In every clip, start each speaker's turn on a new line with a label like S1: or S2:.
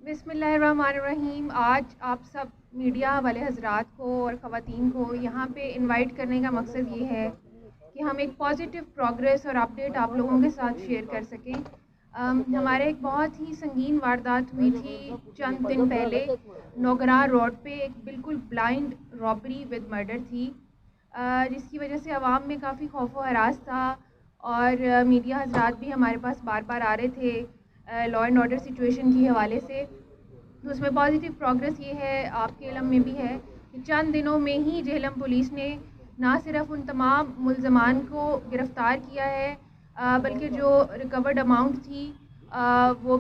S1: بسم اللہ الرحمن الرحیم۔ آج آپ سب میڈیا والے حضرات کو اور خواتین کو یہاں پہ انوائٹ کرنے کا مقصد یہ ہے کہ ہم ایک پازیٹیو پروگریس اور اپڈیٹ آپ لوگوں کے ساتھ شیئر کر سکیں۔ ہمارے ایک بہت ہی سنگین واردات ہوئی تھی چند دن پہلے نوگراں روڈ پہ، ایک بالکل بلائنڈ رابری ود مرڈر تھی، جس کی وجہ سے عوام میں کافی خوف و ہراس تھا اور میڈیا حضرات بھی ہمارے پاس بار بار آ رہے تھے لا اینڈ آرڈر سچویشن کے حوالے سے۔ تو اس میں پازیٹیو پروگریس یہ ہے، آپ کے علم میں بھی ہے، کہ چند دنوں میں ہی جہلم پولیس نے نہ صرف ان تمام ملزمان کو گرفتار کیا ہے بلکہ جو ریکورڈ اماؤنٹ تھی وہ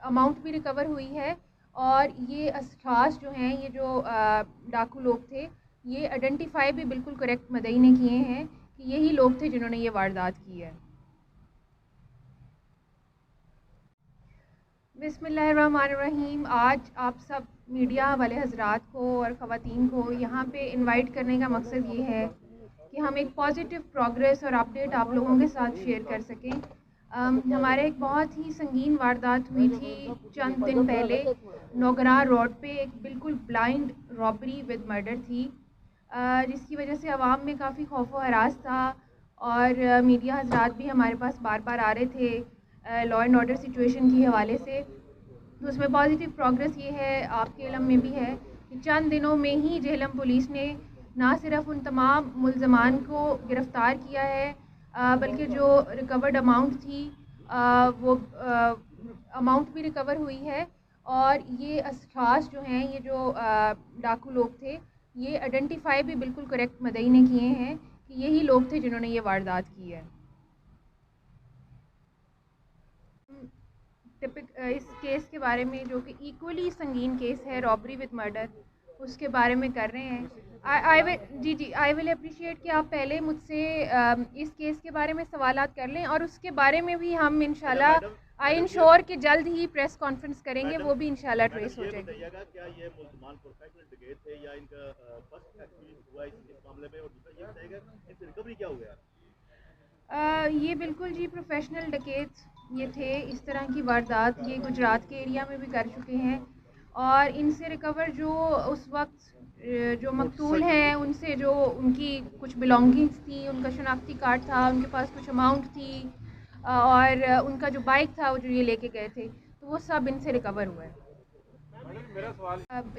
S1: اماؤنٹ بھی ریکور ہوئی ہے، اور یہ اشخاص جو ہیں، یہ جو ڈاکو لوگ تھے، یہ آئیڈینٹیفائی بھی بالکل کریکٹ مدعی نے کیے ہیں کہ یہی لوگ تھے جنہوں نے یہ واردات کی ہے۔ بسم اللہ الرحمن الرحیم۔ آج آپ سب میڈیا والے حضرات کو اور خواتین کو یہاں پہ انوائٹ کرنے کا مقصد یہ ہے کہ ہم ایک پازیٹیو پروگریس اور اپڈیٹ آپ لوگوں کے ساتھ شیئر کر سکیں۔ ہمارے ایک بہت ہی سنگین واردات ہوئی تھی چند دن پہلے نوگراں روڈ پہ، ایک بالکل بلائنڈ رابری ود مرڈر تھی، جس کی وجہ سے عوام میں کافی خوف و ہراس تھا اور میڈیا حضرات بھی ہمارے پاس بار بار آ رہے تھے لا اینڈ آرڈر سچویشن کے حوالے سے۔ تو اس میں پازیٹیو پروگریس یہ ہے، آپ کے علم میں بھی ہے، کہ چند دنوں میں ہی جہلم پولیس نے نہ صرف ان تمام ملزمان کو گرفتار کیا ہے بلکہ جو ریکورڈ اماؤنٹ تھی وہ اماؤنٹ بھی ریکور ہوئی ہے، اور یہ اشخاص جو ہیں، یہ جو ڈاکو لوگ تھے، یہ آئیڈینٹیفائی بھی بالکل کریکٹ مدعی نے کیے ہیں کہ یہی لوگ تھے جنہوں نے یہ واردات کی ہے۔ اس کیس کے بارے میں، جو کہ ایکولی سنگین کیس ہے رابری وتھ مرڈر، اس کے بارے میں کر رہے ہیں۔ آئی ول اپریشیٹ کہ آپ پہلے مجھ سے اس کیس کے بارے میں سوالات کر لیں، اور اس کے بارے میں بھی ہم انشاءاللہ آئی انشور کہ جلد ہی پریس کانفرنس کریں گے، وہ بھی انشاءاللہ ٹریس ہو جائے گی۔
S2: کیا یہ ملزمان پروفیشنل ڈکیت تھے یا ان کا فرسٹ ایکسپیرینس ہوا اس معاملے میں، اور دوسرا یہ بتائیے گا ان سے ریکوری کیا ہوا ہے؟
S1: یہ بالکل جی پروفیشنل ڈکیٹ یہ تھے، اس طرح کی واردات یہ گجرات کے ایریا میں بھی کر چکے ہیں، اور ان سے ریکور جو اس وقت جو مقتول ہیں ان سے جو ان کی کچھ بلانگنگس تھی، ان کا شناختی کارڈ تھا، ان کے پاس کچھ اماؤنٹ تھی، اور ان کا جو بائک تھا وہ جو یہ لے کے گئے تھے، تو وہ سب ان سے ریکور ہوا ہے۔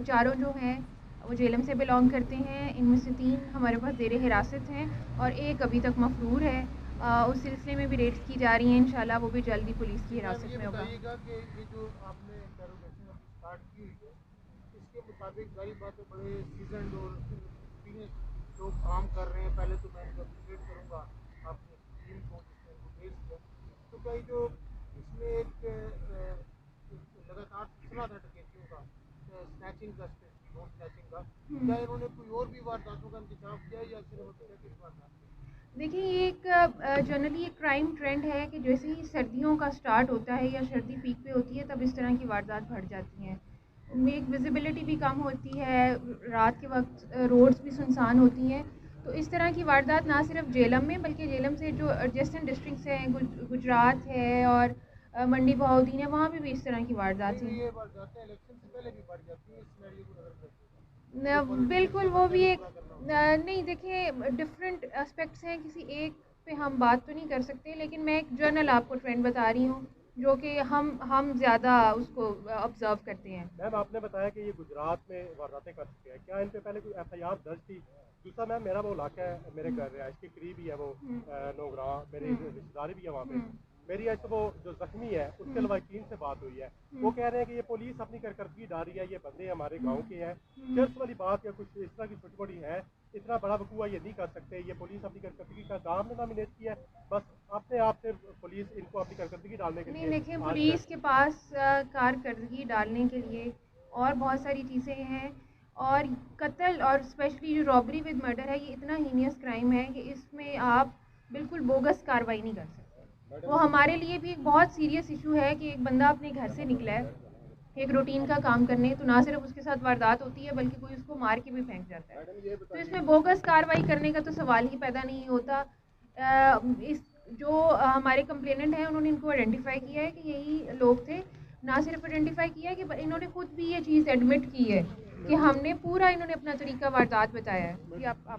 S1: چاروں جو ہیں وہ جیلم سے بلانگ کرتے ہیں، ان میں سے 3 ہمارے پاس زیر حراست ہیں اور ایک ابھی تک مفرور ہے۔ اس سلسلے میں بھی ریڈز کی جا رہی ہیں، انشاءاللہ وہ بھی جلدی پولیس کی حراست میں ہوگا۔
S3: کہ یہ جو آپ نے انٹروگیشن ابھی اسٹارٹ کی ہوئی ہے، اس کے مطابق ظاہر بات ہے بڑے سیزنڈ اور ایکسپیرینس لوگ کام کر رہے ہیں۔ پہلے تو میں ان کو اپریشیٹ کروں گا آپ کی ٹیم کو جس نے ان کو پیش کیا۔ تو کیا یہ جو اس میں ایک لگاتار سلسلہ تھا ڈکیتیوں کا، سنیچنگ کا، اسپیشلی لون سنیچنگ کا، کیا انہوں نے کوئی اور بھی وارداتوں کا انکشاف کیا یا صرف ابھی تک اس واردات؟
S1: دیکھیں، یہ ایک جنرلی ایک کرائم ٹرینڈ ہے کہ جیسے ہی سردیوں کا سٹارٹ ہوتا ہے یا سردی پیک پہ ہوتی ہے، تب اس طرح کی واردات بڑھ جاتی ہیں۔ ان میں ایک ویزیبلٹی بھی کم ہوتی ہے، رات کے وقت روڈز بھی سنسان ہوتی ہیں، تو اس طرح کی واردات نہ صرف جیلم میں بلکہ جیلم سے جو ایڈجسٹنٹ ڈسٹرکٹس ہیں، گجرات ہے اور منڈی بہاؤدین ہے، وہاں بھی اس طرح کی واردات ہیں۔
S3: یہ وارداتیں الیکشن سے پہلے بھی بڑھ جاتی ہیں اس سینیریو کو نظر رکھتے ہوئے۔
S1: بالکل، وہ بھی ایک نہیں، دیکھیں ڈفرینٹ اسپیکٹس ہیں، کسی ایک پہ ہم بات تو نہیں کر سکتے، لیکن میں ایک جنرل آپ کو ٹرینڈ بتا رہی ہوں جو کہ ہم زیادہ اس کو آبزرو کرتے ہیں۔
S2: میم آپ نے بتایا کہ یہ گجرات میں وارداتیں کر چکے ہیں، کیا ان پہ پہلے کوئی ایف آئی آر درج تھی؟ دوسرا میم میرا وہ علاقہ ہے، میرے گھر رہائش کے قریب ہی ہے وہ نوگراں، میری رشتے داری بھی ہے وہاں پہ۔ میری ایسے وہ جو زخمی ہے اس کے لواحقین سے بات ہوئی ہے، وہ کہہ رہے ہیں کہ یہ پولیس اپنی کارکردگی ڈال رہی ہے، یہ بندے ہمارے گاؤں کے ہیں، چرس والی بات یا کچھ اس طرح کی چھوٹی موٹی ہے، اتنا بڑا وقوع یہ نہیں کر سکتے، یہ پولیس اپنی کارکردگی کا دام نے نامینیٹ کیا ہے، بس اپنے آپ سے پولیس ان کو اپنی کارکردگی ڈالنے کے لیے۔
S1: نہیں، دیکھیں پولیس کے پاس کارکردگی ڈالنے کے لیے اور بہت ساری چیزیں ہیں، اور قتل اور اسپیشلی جو رابری ود مرڈر ہے، یہ اتنا ہینیس کرائم ہے کہ اس میں آپ بالکل بوگس کارروائی نہیں کر سکتے۔ وہ ہمارے لیے بھی ایک بہت سیریس ایشو ہے کہ ایک بندہ اپنے گھر سے نکلا ہے ایک روٹین کا کام کرنے، تو نہ صرف اس کے ساتھ واردات ہوتی ہے بلکہ کوئی اس کو مار کے بھی پھینک جاتا ہے، تو اس میں بوگس کارروائی کرنے کا تو سوال ہی پیدا نہیں ہوتا۔ اس جو ہمارے کمپلیننٹ ہیں انہوں نے ان کو آئیڈینٹیفائی کیا ہے کہ یہی لوگ تھے، نہ صرف آئیڈینٹیفائی کیا کہ انہوں نے خود بھی یہ چیز ایڈمٹ کی ہے کہ ہم نے پورا انہوں نے اپنا طریقہ واردات بتایا ہے کہ آپ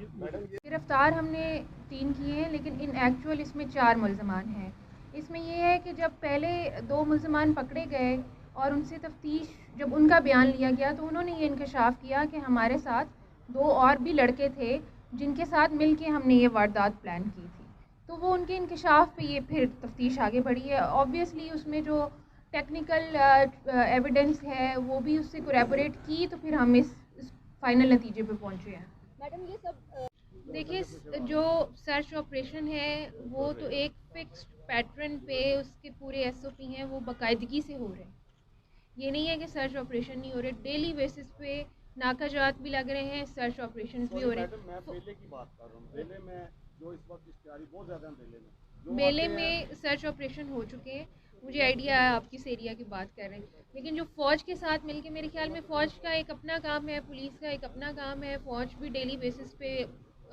S1: گرفتار ہم نے 3 کیے ہیں، لیکن ان ایکچوئل اس میں 4 ملزمان ہیں۔ اس میں یہ ہے کہ جب پہلے 2 ملزمان پکڑے گئے اور ان سے تفتیش جب ان کا بیان لیا گیا تو انہوں نے یہ انکشاف کیا کہ ہمارے ساتھ 2 اور بھی لڑکے تھے جن کے ساتھ مل کے ہم نے یہ واردات پلان کی تھی، تو وہ ان کے انکشاف پہ یہ پھر تفتیش آگے بڑھی ہے۔ آبویسلی اس میں جو ٹیکنیکل ایویڈنس ہے وہ بھی اس سے کوریبوریٹ کی تو پھر ہم اس فائنل نتیجے پہ پہنچے ہیں۔
S4: میڈم یہ سب
S1: دیکھیے جو سرچ آپریشن ہے وہ تو ایک فکسڈ پیٹرن پہ اس کے پورے SOP ہیں، وہ باقاعدگی سے ہو رہے ہیں۔ یہ نہیں ہے کہ سرچ آپریشن نہیں ہو رہے، ڈیلی بیسس پہ ناکہ جات بھی لگ رہے ہیں، سرچ آپریشن بھی ہو رہے ہیں۔
S5: میں بیلے کی بات کر رہا ہوں، بیلے میں جو اس وقت اشتہاری بہت زیادہ ہیں
S1: بیلے میں سرچ آپریشن ہو چکے ہیں، مجھے آئیڈیا ہے آپ کس ایریا کی بات کر رہے ہیں، لیکن جو فوج کے ساتھ مل کے میرے خیال میں فوج کا ایک اپنا کام ہے، پولیس کا ایک اپنا کام ہے، فوج بھی ڈیلی بیسس پہ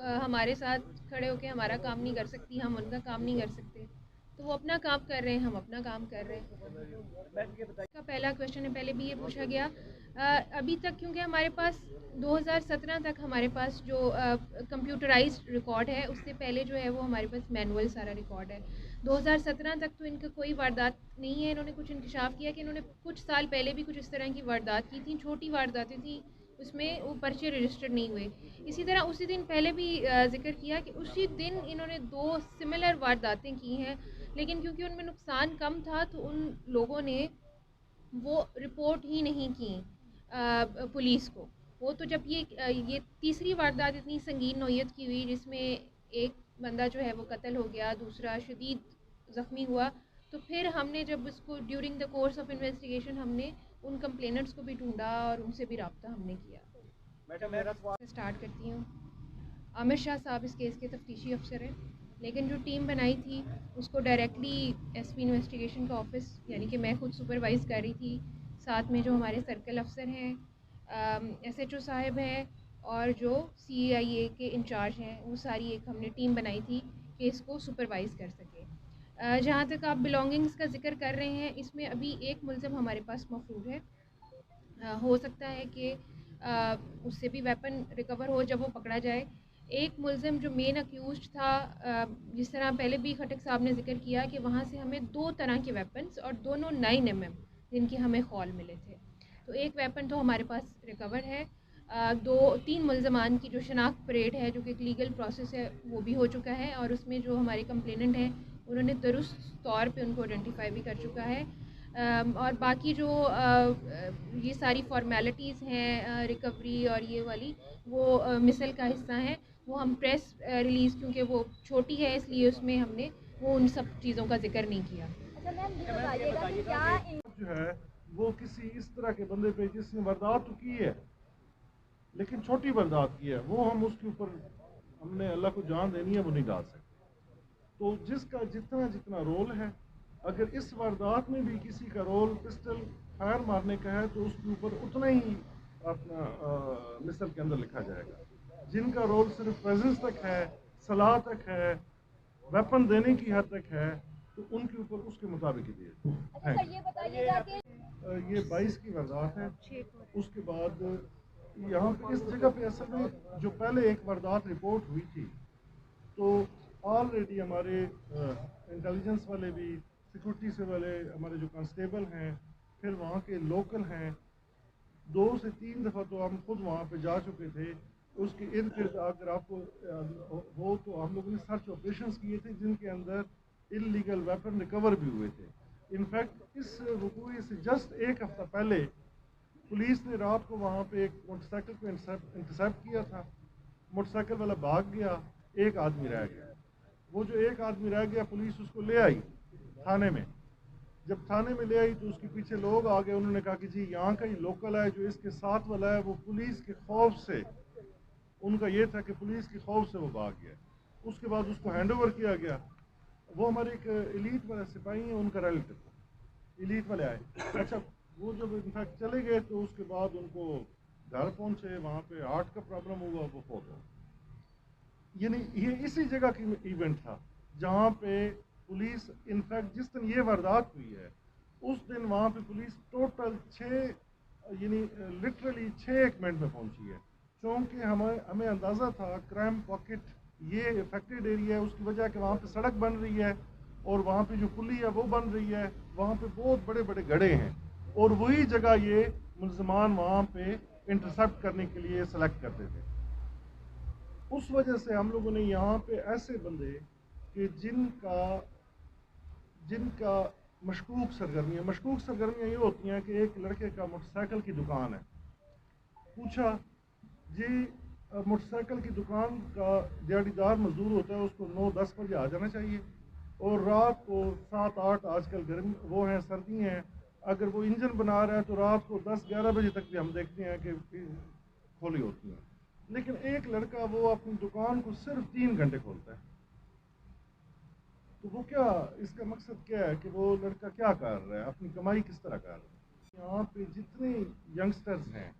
S1: ہمارے ساتھ کھڑے ہو کے ہمارا کام نہیں کر سکتی، ہم ان کا کام نہیں کر سکتے، تو وہ اپنا کام کر رہے ہیں، ہم اپنا کام کر رہے ہیں۔ کا پہلا کویشچن ہے، پہلے بھی یہ پوچھا گیا، ابھی تک کیونکہ ہمارے پاس 2017 تک ہمارے پاس جو کمپیوٹرائزڈ ریکارڈ ہے، اس سے پہلے جو ہے وہ ہمارے پاس مینول سارا ریکارڈ ہے۔ 2017 تک تو ان کا کوئی واردات نہیں ہے، انہوں نے کچھ انکشاف کیا کہ انہوں نے کچھ سال پہلے بھی کچھ اس طرح کی واردات کی تھیں، چھوٹی وارداتیں تھیں، اس میں وہ پرچے رجسٹرڈ نہیں ہوئے۔ اسی طرح اسی دن پہلے بھی ذکر کیا کہ اسی دن انہوں نے 2 سملر وارداتیں کی ہیں، لیکن کیونکہ ان میں نقصان کم تھا تو ان لوگوں نے وہ رپورٹ ہی نہیں کی پولیس کو۔ وہ تو جب یہ تیسری واردات اتنی سنگین نوعیت کی ہوئی جس میں ایک بندہ جو ہے وہ قتل ہو گیا، دوسرا شدید زخمی ہوا، تو پھر ہم نے جب اس کو during the course of investigation ہم نے ان کمپلیننٹس کو بھی ڈھونڈا اور ان سے بھی رابطہ ہم نے کیا۔ اسٹارٹ کرتی ہوں۔ عامر شاہ صاحب اس کیس کے تفتیشی افسر ہیں، لیکن جو ٹیم بنائی تھی اس کو ڈائریکٹلی SP انویسٹیگیشن کا آفس یعنی کہ میں خود سپروائز کر رہی تھی، ساتھ میں جو ہمارے سرکل افسر ہیں، SHO صاحب ہیں اور جو CIA کے انچارج ہیں، وہ ساری ایک ہم نے ٹیم بنائی تھی کہ اس کو سپروائز کر سکے۔ جہاں تک آپ بلانگنگس کا ذکر کر رہے ہیں، اس میں ابھی ایک ملزم ہمارے پاس مفرور ہے، ہو سکتا ہے کہ اس سے بھی ویپن ریکور ہو جب وہ پکڑا جائے۔ ایک ملزم جو مین اکیوزڈ تھا، جس طرح پہلے بھی خٹک صاحب نے ذکر کیا کہ وہاں سے ہمیں 2 طرح کے ویپنز اور دونوں 9mm جن کی ہمیں خول ملے تھے، تو ایک ویپن تو ہمارے پاس ریکور ہے۔ 3 ملزمان کی جو شناخت پریڈ ہے جو کہ ایک لیگل پروسیس ہے وہ بھی ہو چکا ہے، اور اس میں جو ہمارے کمپلیننٹ ہیں انہوں نے درست طور پہ ان کو آئیڈینٹیفائی بھی کر چکا ہے، اور باقی جو یہ ساری فارمیلٹیز ہیں ریکوری اور یہ والی وہ مثل کا حصہ ہیں، وہ ہم پریس ریلیز کیونکہ وہ چھوٹی ہے اس لیے اس میں ہم نے وہ ان سب چیزوں کا ذکر نہیں کیا۔
S4: اچھا میم یہ بتائیے گا کہ کیا
S3: جو ہے وہ کسی اس طرح کے بندے پہ جس نے واردات تو کی ہے لیکن چھوٹی واردات کی ہے، وہ ہم اس کے اوپر ہم نے اللہ کو جان دینی ہے وہ نہیں ڈال سکتے، تو جس کا جتنا رول ہے، اگر اس واردات میں بھی کسی کا رول پسٹل فائر مارنے کا ہے تو اس کے اوپر اتنا ہی اپنا مثل کے اندر لکھا جائے گا۔ جن کا رول صرف پریزنس تک ہے، صلاح تک ہے، ویپن دینے کی حد تک ہے، تو ان کے اوپر اس کے مطابق ہی دیے۔
S4: اچھا سر یہ بتائیے گا کہ
S3: یہ 22 کی واردات ہے، اس کے بعد یہاں پہ اس جگہ پہ اصل میں جو پہلے ایک واردات رپورٹ ہوئی تھی تو آلریڈی ہمارے انٹیلیجنس والے بھی، سیکورٹی سے والے ہمارے جو کانسٹیبل ہیں، پھر وہاں کے لوکل ہیں، 2 سے 3 دفعہ تو ہم خود وہاں پہ جا چکے تھے۔ اس کے ارد گرد اگر آپ کو ہو تو ہم لوگوں نے سرچ آپریشنز کیے تھے جن کے اندر انلیگل ویپن ریکور بھی ہوئے تھے۔ انفیکٹ اس وقوع سے جسٹ 1 ہفتہ پہلے پولیس نے رات کو وہاں پہ ایک موٹر سائیکل کو انٹرسیپٹ کیا تھا، موٹر سائیکل والا بھاگ گیا، 1 آدمی رہ گیا۔ وہ جو 1 آدمی رہ گیا پولیس اس کو لے آئی تھانے میں، جب تھانے میں لے آئی تو اس کے پیچھے لوگ آ گئے، انہوں نے کہا کہ جی یہاں کا ہی لوکل ہے، جو اس کے ساتھ والا ہے وہ پولیس کے خوف سے، ان کا یہ تھا کہ پولیس کے خوف سے وہ بھاگ گیا۔ اس کے بعد اس کو ہینڈ اوور کیا گیا۔ وہ ہمارے ایک ایلیٹ والے سپاہی ہیں، ان کا ریلیٹو ایلیٹ والے آئے، اچھا وہ جب انفیکٹ چلے گئے تو اس کے بعد ان کو گھر پہنچے، وہاں پہ ہارٹ کا پرابلم ہوا، وہ فوت ہو۔ یعنی یہ اسی جگہ کی ایونٹ تھا جہاں پہ پولیس انفیکٹ جس دن یہ واردات ہوئی ہے
S6: اس دن وہاں پہ پولیس ٹوٹل 6 یعنی لٹرلی 6 منٹ میں پہنچی ہے، چونکہ ہمیں اندازہ تھا کرائم پاکٹ یہ افیکٹڈ ایریا ہے، اس کی وجہ کہ وہاں پہ سڑک بن رہی ہے اور وہاں پہ جو پلی ہے وہ بن رہی ہے، وہاں پہ بہت بڑے بڑے گڑھے ہیں اور وہی جگہ یہ ملزمان وہاں پہ انٹرسپٹ کرنے کے لیے سلیکٹ کرتے تھے۔ اس وجہ سے ہم لوگوں نے یہاں پہ ایسے بندے کہ جن کا مشکوک سرگرمیاں یہ ہوتی ہیں کہ ایک لڑکے کا موٹر سائیکل کی دکان ہے، پوچھا جی موٹر سائیکل کی دکان کا دیہڑی دار مزدور ہوتا ہے، اس کو 9-10 بجے آ جانا چاہیے اور رات کو 7-8 آج کل گرمی وہ ہیں سردی ہیں، اگر وہ انجن بنا رہا ہے تو رات کو 10-11 بجے تک بھی ہم دیکھتے ہیں کہ کھولی ہوتی ہیں، لیکن ایک لڑکا وہ اپنی دکان کو صرف 3 گھنٹے کھولتا ہے۔ تو وہ کیا اس کا مقصد کیا ہے کہ وہ لڑکا کیا کر رہا ہے، اپنی کمائی کس طرح کر رہا ہے؟ یہاں پہ جتنے ینگسٹرز ہیں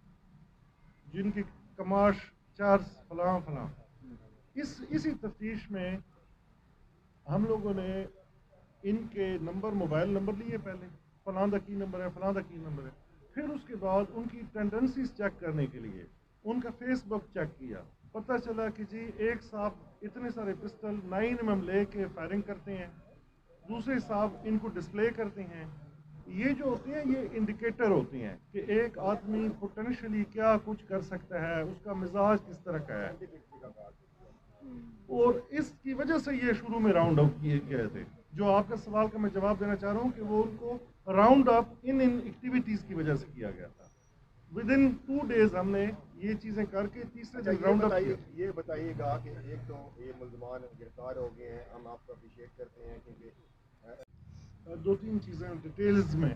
S6: جن کی کماش چارج فلاں اسی تفتیش میں ہم لوگوں نے ان کے موبائل نمبر لیے، پہلے فلاں دا کی نمبر ہے، پھر اس کے بعد ان کی ٹینڈنسیز چیک کرنے کے لیے ان کا فیس بک چیک کیا، پتہ چلا کہ جی ایک صاحب اتنے سارے پسٹل 9 mm لے کے فائرنگ کرتے ہیں، دوسرے صاحب ان کو ڈسپلے کرتے ہیں۔ یہ جو ہوتے ہیں یہ انڈیکیٹر ہوتے ہیں کہ ایک آدمی پوٹینشلی کیا کچھ کر سکتا ہے، اس کا مزاج کس طرح کا ہے، اور اس کی وجہ سے یہ شروع میں راؤنڈ اپ کیے گئے تھے۔ جو آپ کا سوال کا میں جواب دینا چاہ رہا ہوں کہ وہ ان کو راؤنڈ اپ ان ایکٹیویٹیز کی وجہ سے کیا گیا تھا۔ ودن 2 days ہم نے یہ چیزیں کر کے تیسرے دن راؤنڈ اپ کیا۔
S7: یہ بتائیے گا کہ ایک تو یہ ملزمان گرفتار ہو گئے ہیں، ہم آپ کو اپریشیٹ کرتے ہیں کیونکہ
S6: 2-3 چیزیں ڈیٹیلز میں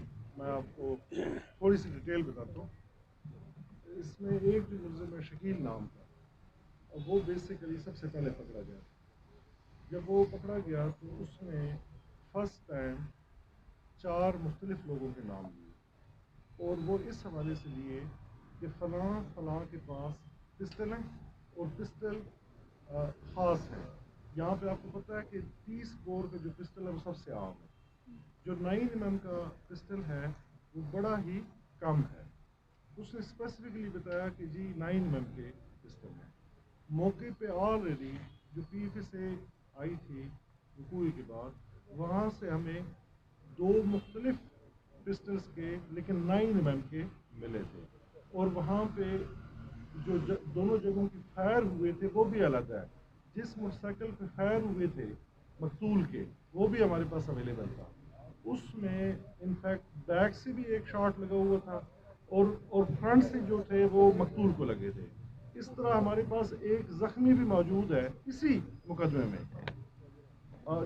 S6: آپ کو تھوڑی سی ڈیٹیل بتاتا ہوں۔ اس میں ایک جو ملزم ہے شکیل نام کا، وہ بیسیکلی سب سے پہلے پکڑا گیا۔ جب وہ پکڑا گیا تو اس نے فرسٹ ٹائم 4 مختلف لوگوں کے نام لیے اور وہ اس حوالے سے لیے کہ فلاں کے پاس پسٹل ہیں اور پسٹل خاص ہے۔ یہاں پہ آپ کو پتہ ہے کہ 30 بور کا جو پسٹل ہے وہ سب سے عام ہے، جو 9 mm کا پسٹل ہے وہ بڑا ہی کم ہے۔ اس نے اسپیسیفکلی بتایا کہ جی 9 mm کے پسٹل ہیں۔ موقع پہ آلریڈی جو پی ایف سے آئی تھی وقوع کے بعد، وہاں سے ہمیں 2 مختلف پسٹلز کے لیکن 9 mm کے ملے تھے، اور وہاں پہ جو دونوں جگہوں کی فائر ہوئے تھے وہ بھی الگ ہے۔ جس موٹر سائیکل پہ فائر ہوئے تھے مقتول کے وہ بھی ہمارے پاس اویلیبل تھا، اس میں انفیکٹ بیک سے بھی ایک شاٹ لگا ہوا تھا اور فرنٹ سے جو تھے وہ مقتول کو لگے تھے۔ اس طرح ہمارے پاس ایک زخمی بھی موجود ہے اسی مقدمے میں،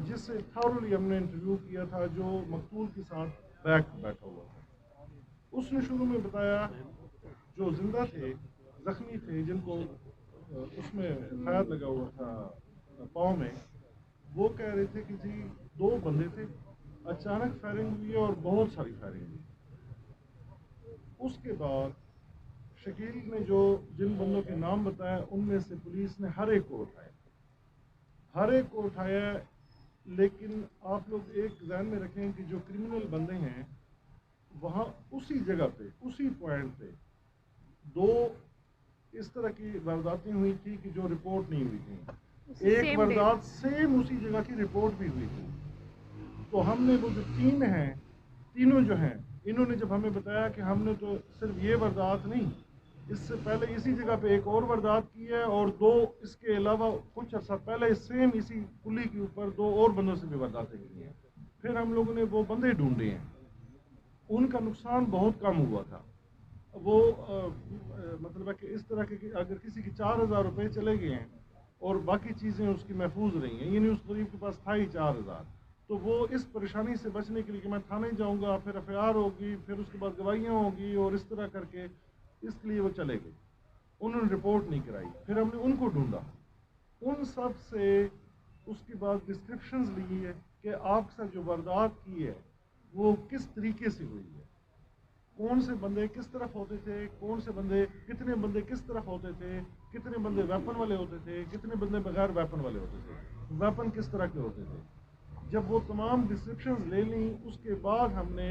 S6: جس سے تھورلی ہم نے انٹرویو کیا تھا، جو مقتول کے ساتھ بیک بیٹھا ہوا تھا۔ اس نے شروع میں بتایا جو زندہ تھے، زخمی تھے، جن کو اس میں فائر لگا ہوا تھا پاؤں میں، وہ کہہ رہے تھے کہ جی 2 بندے تھے، اچانک فائرنگ ہوئی اور بہت ساری فائرنگ ہوئی۔ اس کے بعد شکیل نے جن بندوں کے نام بتایا ان میں سے پولیس نے ہر ایک کو اٹھایا، لیکن آپ لوگ ایک ذہن میں رکھیں کہ جو کرمنل بندے ہیں وہاں اسی جگہ پہ اسی پوائنٹ پہ 2 اس طرح کی وارداتیں ہوئی تھی کہ جو رپورٹ نہیں ہوئی تھیں، ایک واردات سیم اسی جگہ کی رپورٹ بھی ہوئی تھی۔ تو ہم نے وہ جو 3 ہیں، تینوں جو ہیں، انہوں نے جب ہمیں بتایا کہ ہم نے تو صرف یہ واردات نہیں، اس سے پہلے اسی جگہ پہ ایک اور واردات کی ہے اور 2 اس کے علاوہ کچھ عرصہ پہلے سیم اسی پلی کے اوپر 2 اور بندوں سے بھی وارداتیں کی ہیں۔ پھر ہم لوگوں نے وہ بندے ڈھونڈے ہیں، ان کا نقصان بہت کم ہوا تھا۔ وہ مطلب ہے کہ اس طرح کے اگر کسی کے 4000 روپے چلے گئے ہیں اور باقی چیزیں اس کی محفوظ رہی ہیں، یعنی اس غریب کے پاس تھا ہی 4000، تو وہ اس پریشانی سے بچنے کے لیے کہ میں تھانے جاؤں گا، پھر ایف آئی آر ہوگی، پھر اس کے بعد گواہیاں ہوگی اور اس طرح کر کے اس کے لیے وہ چلے گئے، انہوں نے رپورٹ نہیں کرائی۔ پھر ہم نے ان کو ڈھونڈا، ان سب سے اس کے بعد ڈسکرپشنز لی ہے کہ آپ کے ساتھ جو واردات کی ہے وہ کس طریقے سے ہوئی ہے، کون سے بندے کس طرف ہوتے تھے، کتنے بندے کس طرف ہوتے تھے، کتنے بندے ویپن والے ہوتے تھے، کتنے بندے بغیر ویپن والے ہوتے تھے، ویپن کس طرح کے ہوتے تھے۔ جب وہ تمام ڈسکرپشنز لے لیں اس کے بعد ہم نے